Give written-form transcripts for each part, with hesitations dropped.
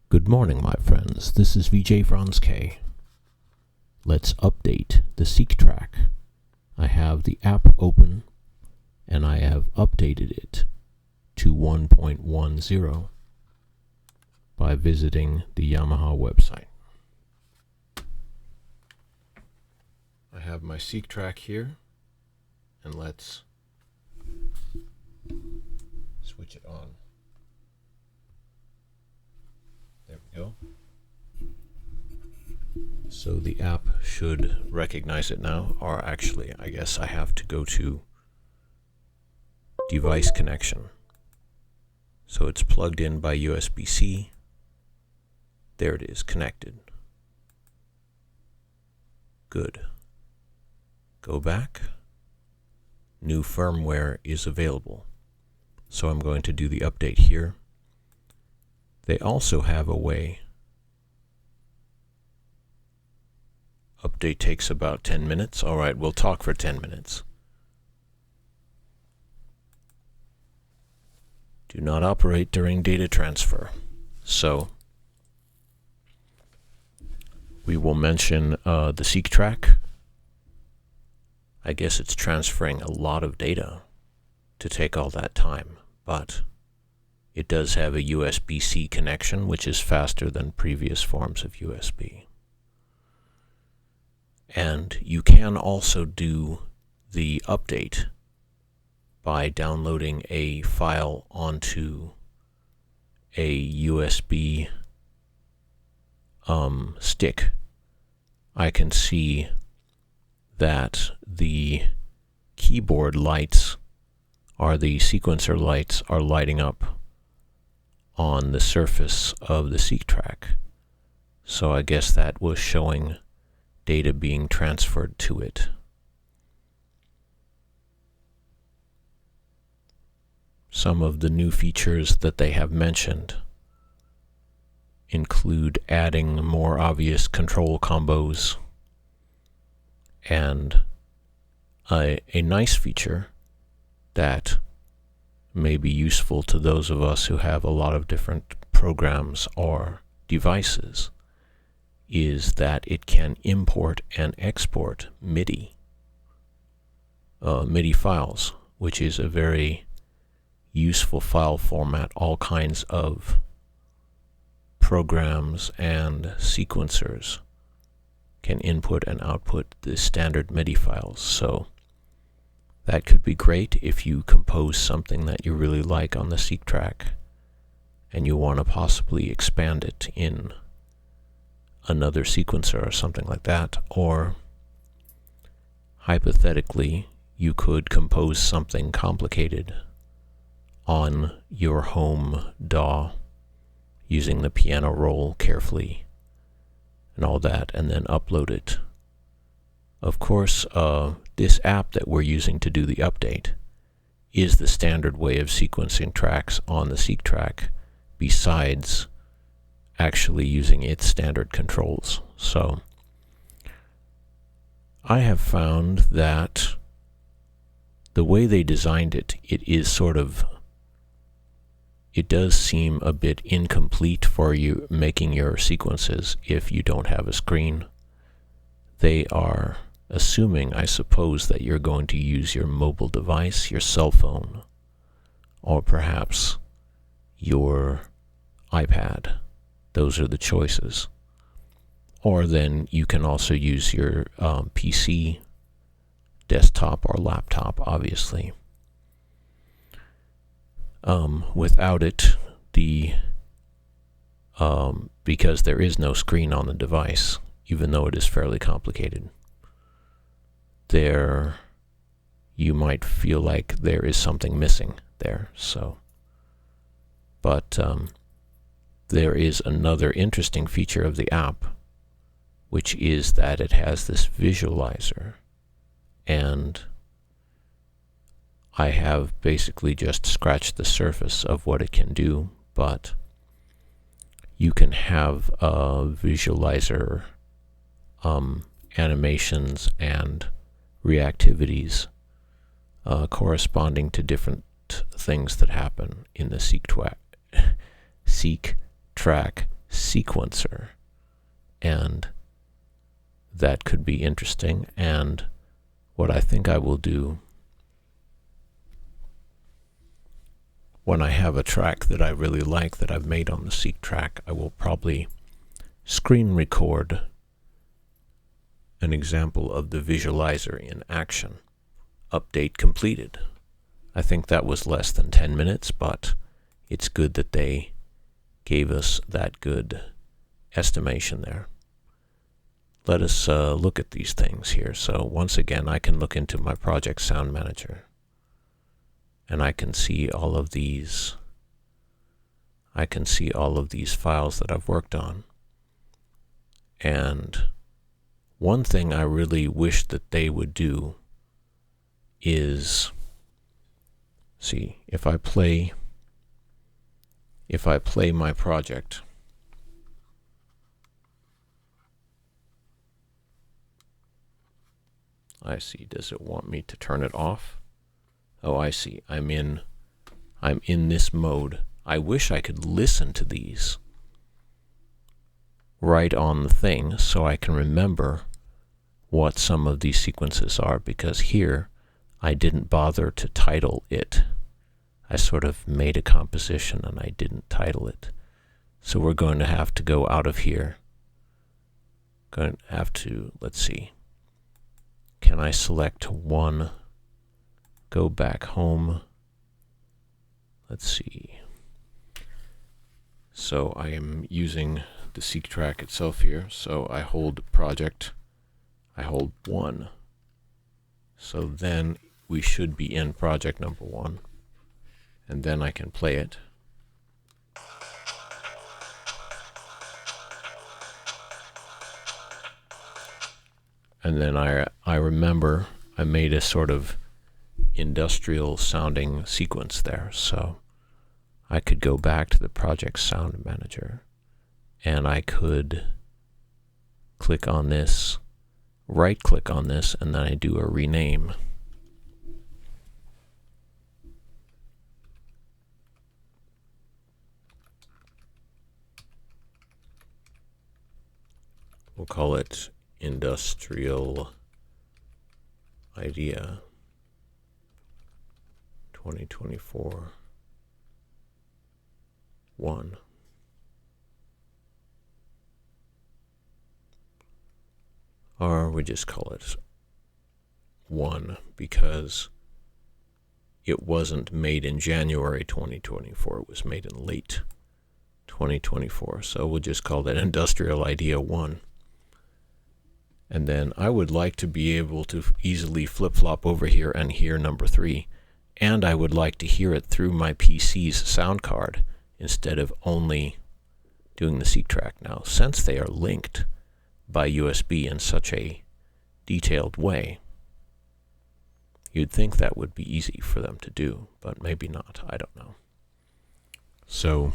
Good morning, my friends. This is VJ Franz K. Let's update the Seqtrak. I have the app open, and I have updated it to 1.10 by visiting the Yamaha website. I have my Seqtrak here, and let's switch it on. There we go. So the app should recognize it now, or actually, I guess I have to go to device connection. So it's plugged in by USB-C. There it is, connected. Good. Go back. New firmware is available. So I'm going to do the update here. They also have a way. Update takes about 10 minutes. All right, we'll talk for 10 minutes. Do not operate during data transfer. So we will mention the Seqtrak. I guess it's transferring a lot of data to take all that time, but it does have a USB-C connection, which is faster than previous forms of USB. And you can also do the update by downloading a file onto a USB stick. I can see that the keyboard lights, or the sequencer lights, are lighting up on the surface of the Seqtrak. So I guess that was showing data being transferred to it. Some of the new features that they have mentioned include adding more obvious control combos, and a nice feature that may be useful to those of us who have a lot of different programs or devices is that it can import and export MIDI files, which is a very useful file format. All kinds of programs and sequencers can input and output the standard MIDI files. So that could be great if you compose something that you really like on the Seqtrak and you want to possibly expand it in another sequencer or something like that. Or hypothetically, you could compose something complicated on your home DAW using the piano roll carefully and all that, and then upload it. Of course, this app that we're using to do the update is the standard way of sequencing tracks on the Seqtrak, besides actually using its standard controls. So I have found that the way they designed it, it does seem a bit incomplete for you making your sequences if you don't have a screen. They are assuming, I suppose, that you're going to use your mobile device, your cell phone, or perhaps your iPad. Those are the choices. Or then you can also use your PC, desktop, or laptop, obviously. Without it, because there is no screen on the device, even though it is fairly complicated, you might feel like there is something missing there. But there is another interesting feature of the app, which is that it has this visualizer, and I have basically just scratched the surface of what it can do, but you can have visualizer animations and reactivities corresponding to different things that happen in the Seqtrak sequencer, and that could be interesting. And what I think I will do when I have a track that I really like that I've made on the Seqtrak, I will probably screen record an example of the visualizer in action. Update completed. I think that was less than 10 minutes, but it's good that they gave us that good estimation there. Let us look at these things here. So once again, I can look into my project sound manager, and I can see all of these. I can see all of these files that I've worked on. And one thing I really wish that they would do is, see, if I play my project, I see. Does it want me to turn it off? Oh, I see. I'm in this mode. I wish I could listen to these right on the thing so I can remember what some of these sequences are, because here I didn't bother to title it. I sort of made a composition and I didn't title it. So we're going to have to go out of here. Going to have to, let's see. Can I select one? Go back home. Let's see. So I am using the Seqtrak itself here. So I hold project. I hold 1. So then we should be in project number 1. And then I can play it. And then I remember I made a sort of industrial sounding sequence there. So I could go back to the project sound manager and I could click on this, right click on this, and then I do a rename. We'll call it Industrial Idea 2024 1. Or we just call it 1 because it wasn't made in January 2024. It was made in late 2024. So we'll just call that Industrial Idea 1. And then I would like to be able to easily flip-flop over here and hear number 3. And I would like to hear it through my PC's sound card instead of only doing the Seqtrak. Now, since they are linked by USB in such a detailed way, you'd think that would be easy for them to do, but maybe not. I don't know. So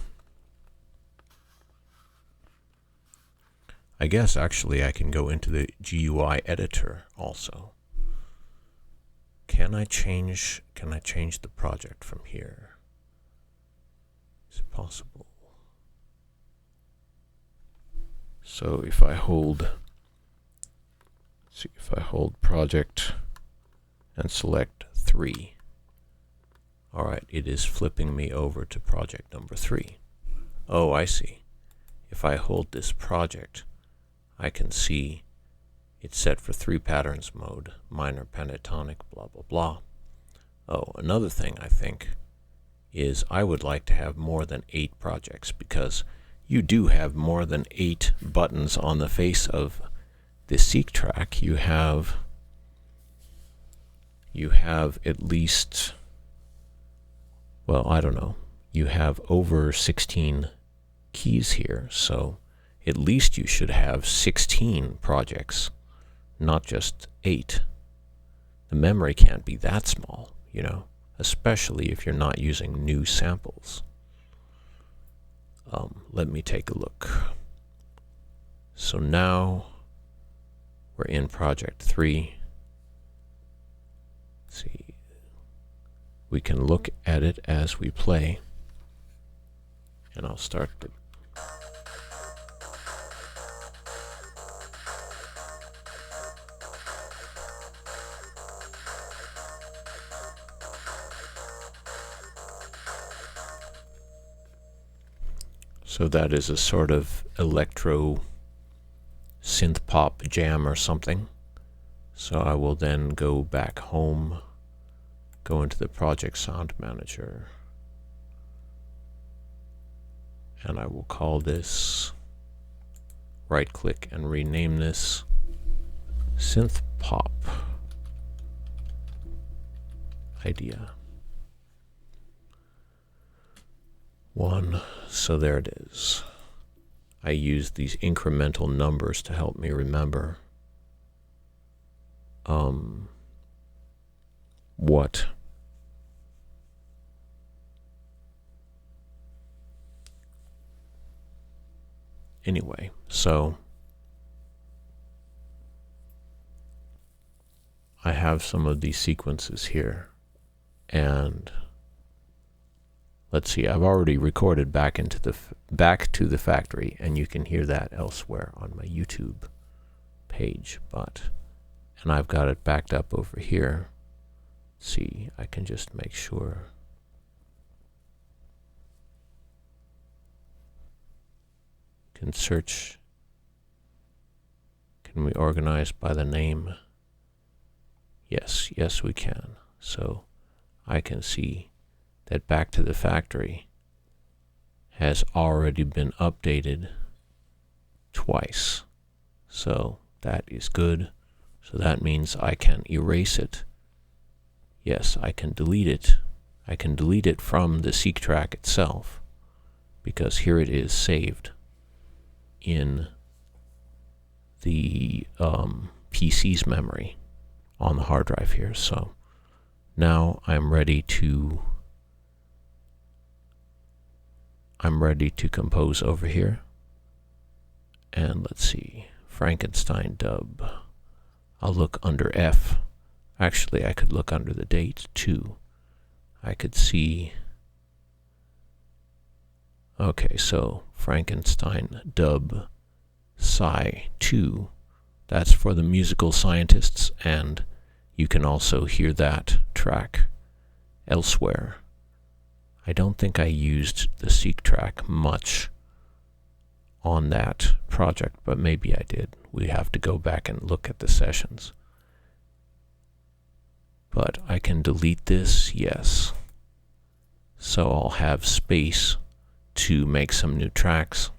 I guess actually I can go into the GUI editor also. Can I change the project from here? Is it possible? So if I hold, see if I hold project and select 3. All right, it is flipping me over to project number 3. Oh, I see. If I hold this project, I can see it's set for 3 patterns mode, minor, pentatonic, blah, blah, blah. Oh, another thing I think is I would like to have more than 8 projects, because you do have more than 8 buttons on the face of the Seqtrak. You have at least, well, I don't know, you have over 16 keys here, so at least you should have 16 projects, not just 8. The memory can't be that small, you know, especially if you're not using new samples. Let me take a look. So now we're in project 3. Let's see. We can look at it as we play. And I'll start the So that is a sort of electro synth pop jam or something. So I will then go back home, go into the project sound manager, and I will call this, right click and rename this synth pop idea 1. So there it is. I use these incremental numbers to help me remember what anyway. So I have some of these sequences here, and let's see, I've already recorded back to the factory, and you can hear that elsewhere on my YouTube page, and I've got it backed up over here. Let's see, I can just make sure. Can search. Can we organize by the name? Yes, we can. So I can see that Back to the Factory has already been updated twice. So that is good. So that means I can erase it. Yes, I can delete it. I can delete it from the Seqtrak itself, because here it is saved in the PC's memory on the hard drive here. So now I'm ready to compose over here. And let's see, Frankenstein dub. I'll look under F. Actually, I could look under the date too. I could see, okay, so Frankenstein dub Psi 2. That's for the musical scientists, and you can also hear that track elsewhere. I don't think I used the Seqtrak much on that project, but maybe I did. We have to go back and look at the sessions. But I can delete this, yes. So I'll have space to make some new tracks.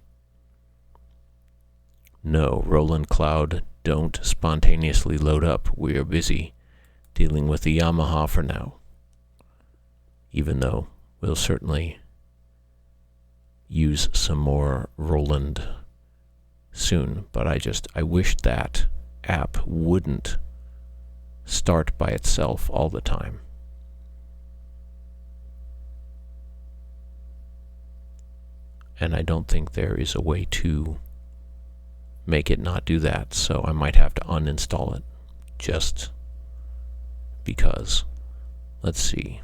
No, Roland Cloud, don't spontaneously load up. We are busy dealing with the Yamaha for now. Even though we'll certainly use some more Roland soon. But I wish that app wouldn't start by itself all the time. And I don't think there is a way to make it not do that, so I might have to uninstall it just because. Let's see.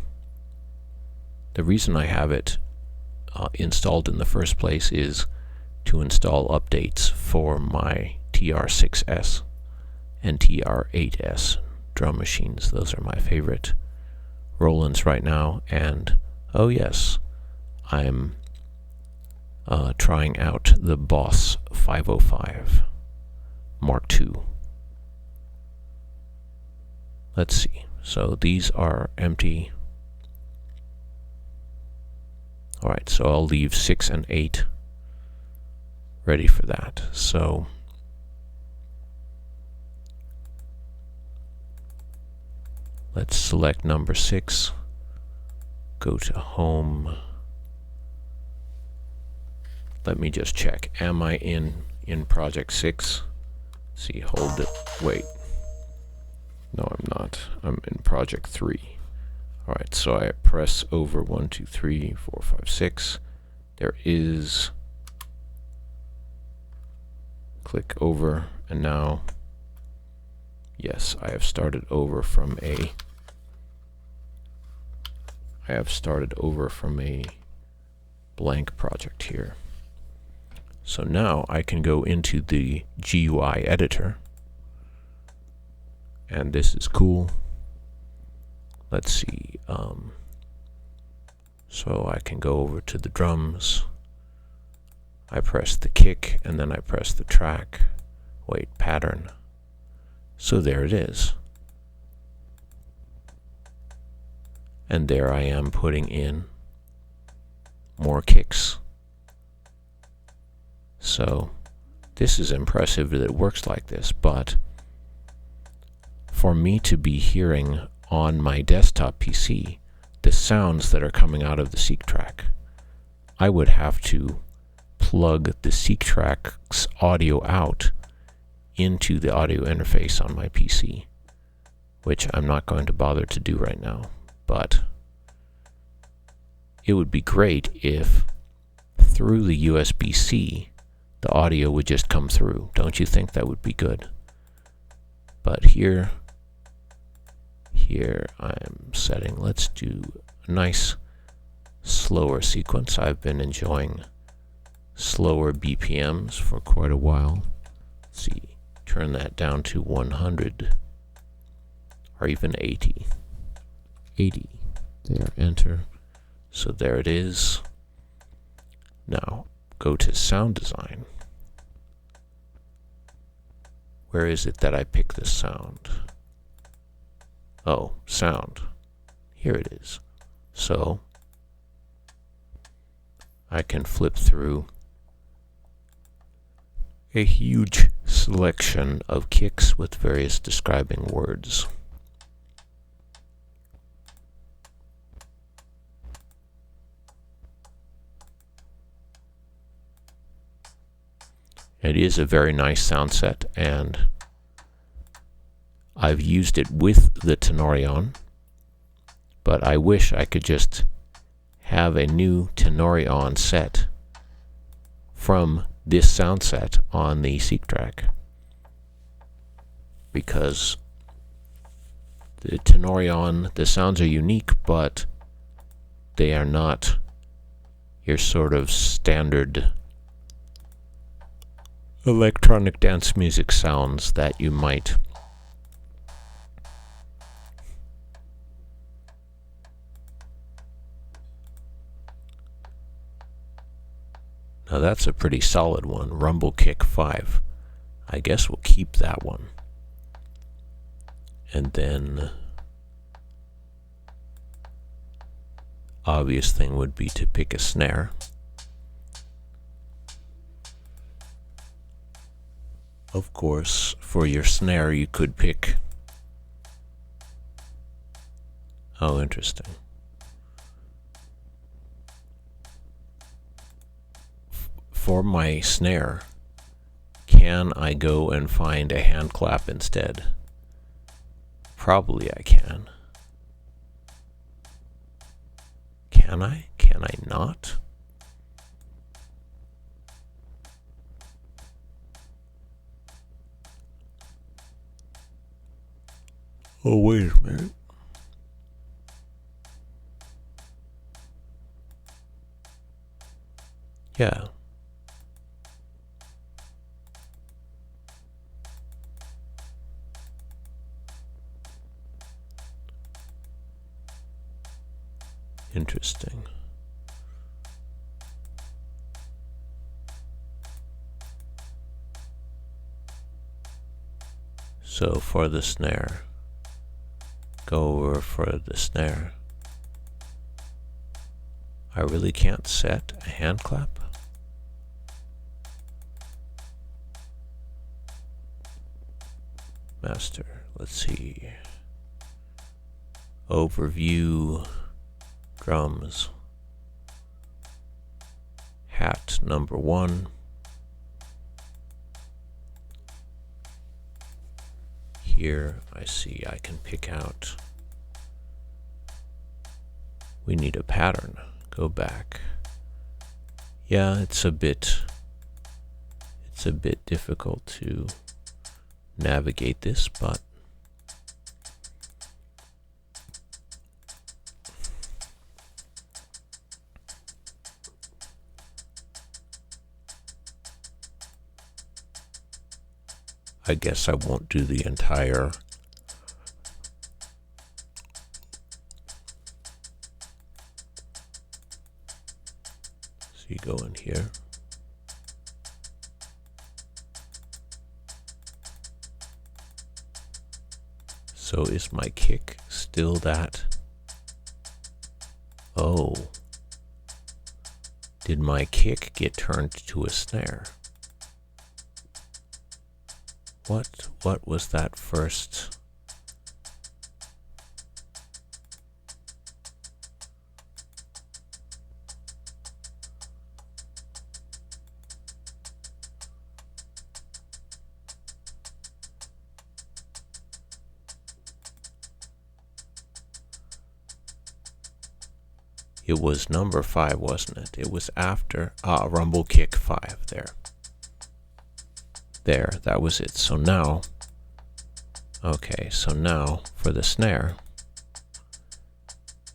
The reason I have it installed in the first place is to install updates for my TR6S and TR8S drum machines. Those are my favorite Rolands right now. And oh yes, I'm trying out the Boss 505 Mark II. Let's see. So these are empty. Alright, so I'll leave 6 and 8 ready for that. So let's select number 6, go to home. Let me just check. Am I in project 6? See, hold it. Wait. No, I'm not. I'm in project 3. Alright, so I press over 1, 2, 3, 4, 5, 6. There is. Click over, and now, yes, I have started over from a blank project here. So now I can go into the GUI editor, and this is cool. Let's see, so I can go over to the drums, I press the kick, and then I press the track. Wait, pattern. So there it is. And there I am putting in more kicks. So this is impressive that it works like this, but for me to be hearing on my desktop PC the sounds that are coming out of the Seqtrak, I would have to plug the Seqtrak's audio out into the audio interface on my PC, which I'm not going to bother to do right now. But it would be great if through the USB-C the audio would just come through. Don't you think that would be good? But here I'm setting, let's do a nice slower sequence. I've been enjoying slower BPMs for quite a while. Let's see, turn that down to 100 or even 80. 80. There, enter. So there it is. Now go to sound design. Where is it that I pick the sound? Oh, sound. Here it is. So I can flip through a huge selection of kicks with various describing words. It is a very nice sound set, and I've used it with the Tenorion, but I wish I could just have a new Tenorion set from this sound set on the Seqtrak, because the Tenorion, the sounds are unique, but they are not your sort of standard electronic dance music sounds that you might now that's a pretty solid one. Rumble Kick 5. I guess we'll keep that one. And then obvious thing would be to pick a snare. Of course, for your snare you could pick... Oh, interesting. For my snare, can I go and find a hand clap instead? Probably I can. Can I? Can I not? Oh, wait a minute. Yeah. Interesting. So for the snare, go over for the snare. I really can't set a hand clap? Master, let's see. Overview, drums, hat number 1. Here I see I can pick out. We need a pattern. Go back. Yeah, it's a bit difficult to navigate this, but I guess I won't do the entire so you go in here. So is my kick still that? Oh. Did my kick get turned to a snare? What was that first? It was number 5, wasn't it? It was after rumble kick 5 there. There, that was it. So now, okay, so now for the snare,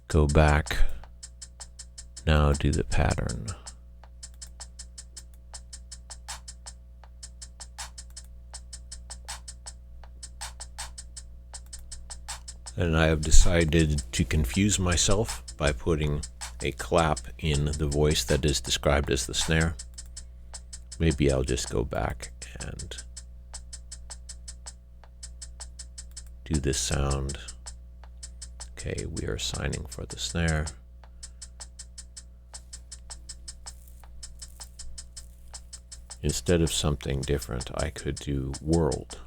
go back, now do the pattern. And I have decided to confuse myself by putting a clap in the voice that is described as the snare. Maybe I'll just go back and do this sound. Okay, we are signing for the snare. Instead of something different, I could do world.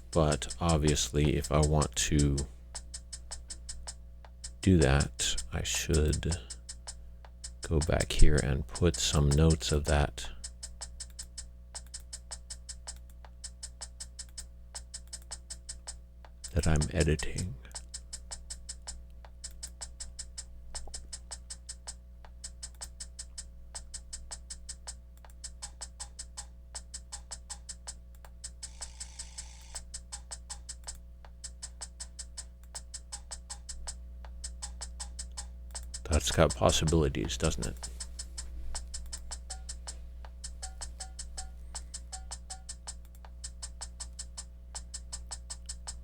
But obviously, if I want to do that, I should go back here and put some notes of that. That I'm editing. That's got possibilities, doesn't it?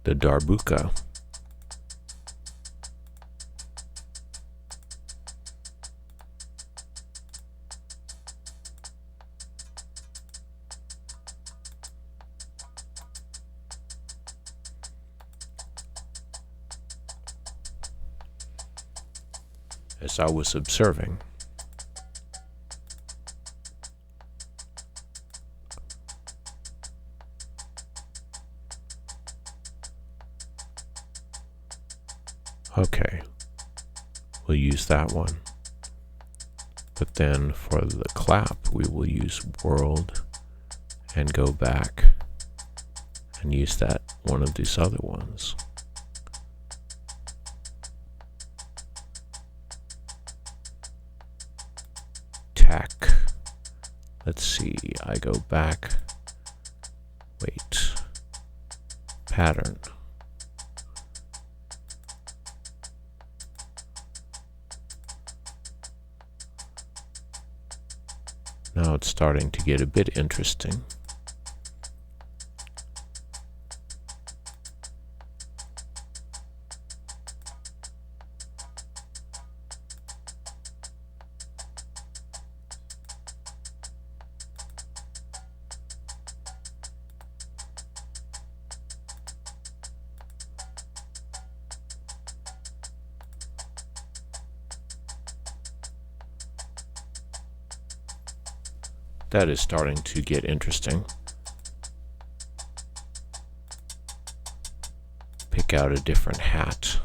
The darbuka. As I was observing, okay, we'll use that one. But then for the clap, we will use world and go back and use that one of these other ones. Tack. Let's see, I go back. Wait. Pattern. Now it's starting to get a bit interesting. That is starting to get interesting. Pick out a different hat.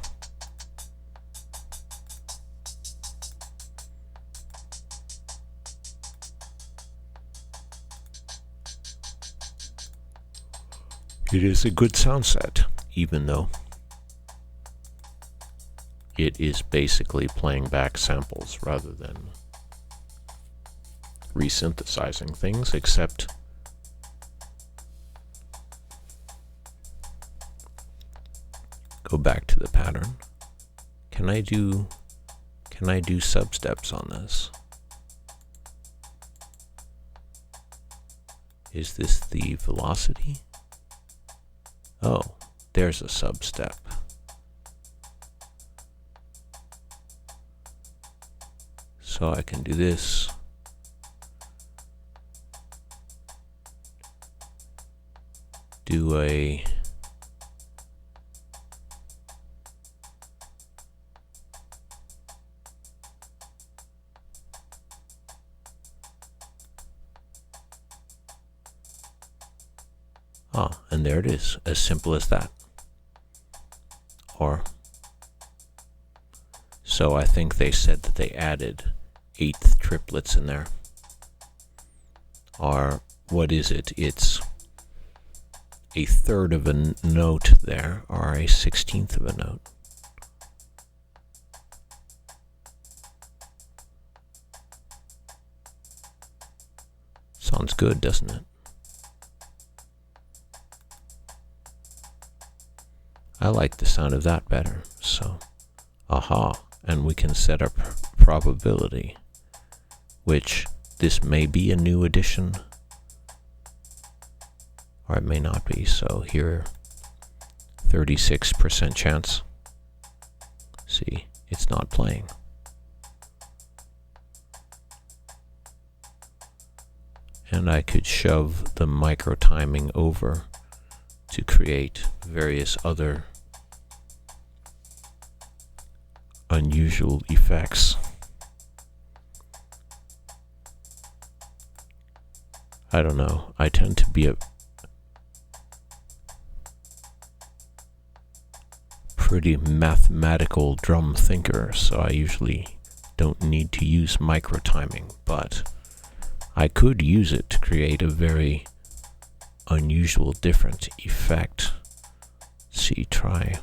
It is a good sound set, even though it is basically playing back samples rather than resynthesizing things, except go back to the pattern. Can I do substeps on this? Is this the velocity? Oh, there's a substep. So I can do this. do a and there it is, as simple as that. Or, so I think they said that they added 8th triplets in there. Or, what is it? It's a third of a note there, or a 16th of a note. Sounds good, doesn't it? I like the sound of that better. So, and we can set our probability, which this may be a new addition, or it may not be. So here, 36% chance. See, it's not playing. And I could shove the micro timing over to create various other unusual effects. I don't know. I tend to be a pretty mathematical drum thinker, so I usually don't need to use micro timing, but I could use it to create a very unusual, different effect. See, try.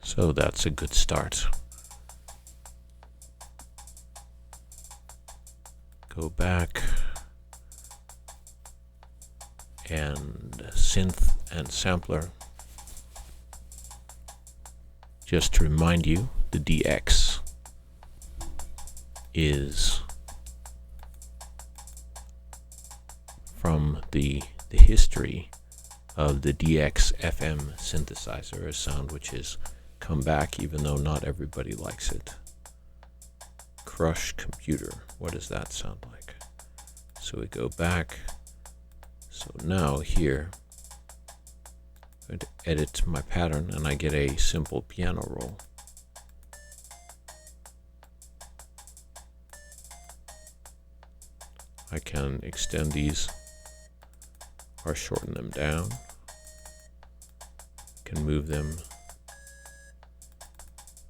So that's a good start. Go back and synth and sampler. Just to remind you, the DX is from the history of the DX FM synthesizer, a sound which has come back even though not everybody likes it. Crush computer, what does that sound like? So we go back. So now here, I'm going to edit my pattern and I get a simple piano roll. I can extend these or shorten them down. Can move them.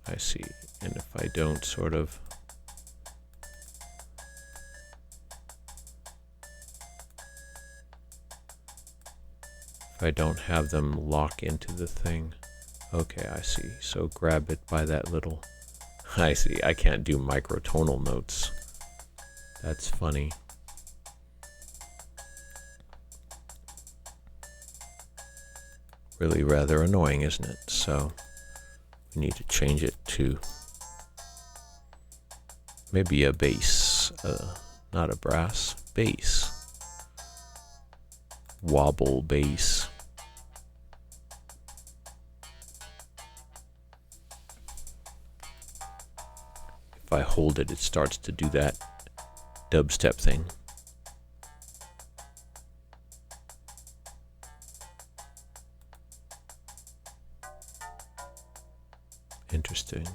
I see. And if I don't sort of have them lock into the thing. Okay, I see. So grab it by that little... I see. I can't do microtonal notes. That's funny. Really rather annoying, isn't it? So we need to change it to maybe a bass, not a brass, bass. Wobble bass. If I hold it, it starts to do that dubstep thing. Interesting.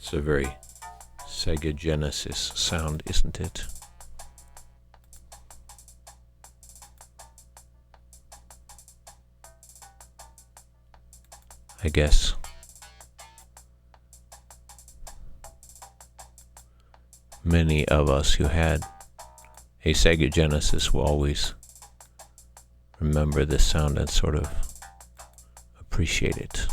It's a very Sega Genesis sound, isn't it? I guess. Many of us who had A Sega Genesis will always remember this sound and sort of appreciate it.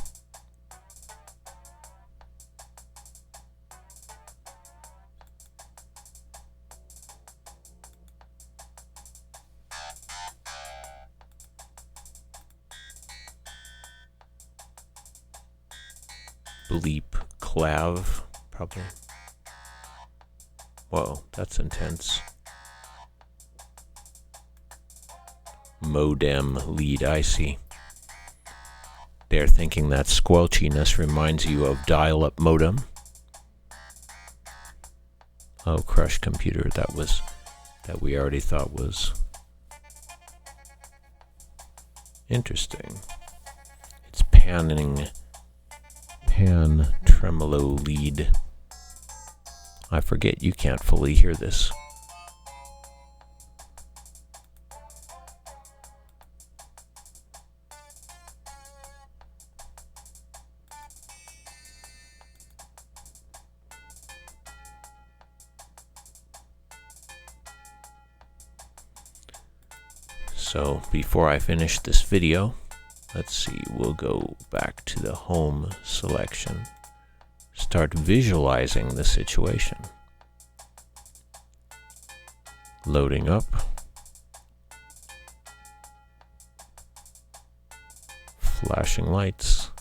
Bleep clav, probably. Whoa, that's intense. Modem lead IC. They're thinking that squelchiness reminds you of dial-up modem. Oh, crush computer, that we already thought was interesting. It's pan tremolo lead. I forget you can't fully hear this. So before I finish this video, let's see, we'll go back to the home selection. Start visualizing the situation. Loading up. Flashing lights.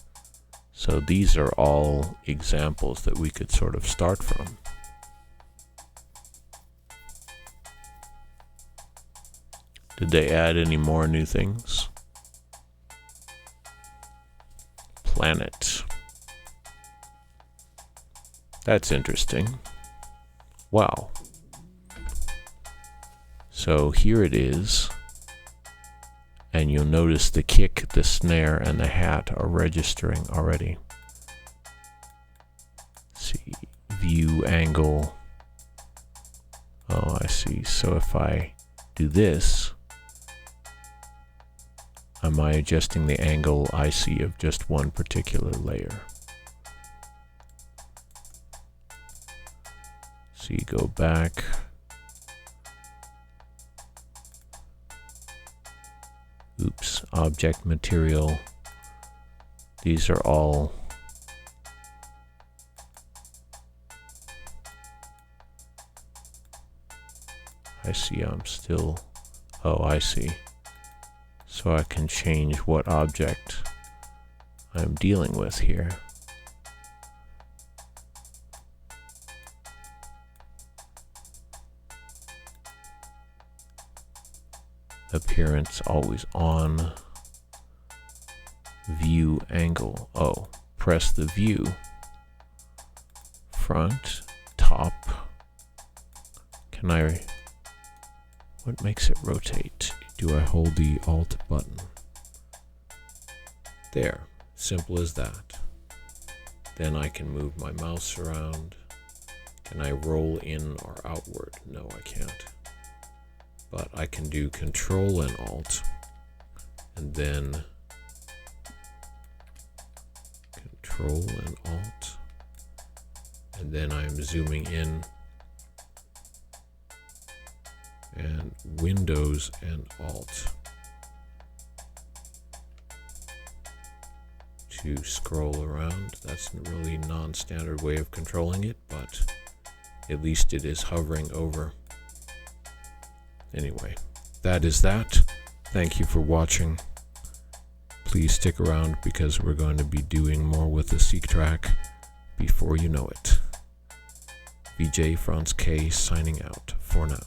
So these are all examples that we could sort of start from. Did they add any more new things? Planet. That's interesting. Wow. So here it is. And you'll notice the kick, the snare, and the hat are registering already. Let's see, view angle. Oh, I see. So if I do this, am I adjusting the angle I see of just one particular layer? So you go back. Oops, object material. These are all I see I'm still, oh, I see. So I can change what object I'm dealing with here. Appearance always on. View angle. Oh, press the view. Front, top. Can I, what makes it rotate? Do I hold the Alt button? There, simple as that. Then I can move my mouse around. Can I roll in or outward? No, I can't. But I can do Control and Alt, and then Control and Alt, and then I'm zooming in, and Windows and Alt to scroll around. That's a really non-standard way of controlling it, but at least it is hovering over. Anyway, that is that. Thank you for watching. Please stick around because we're going to be doing more with the Seqtrak before you know it. VJ Franz K signing out for now.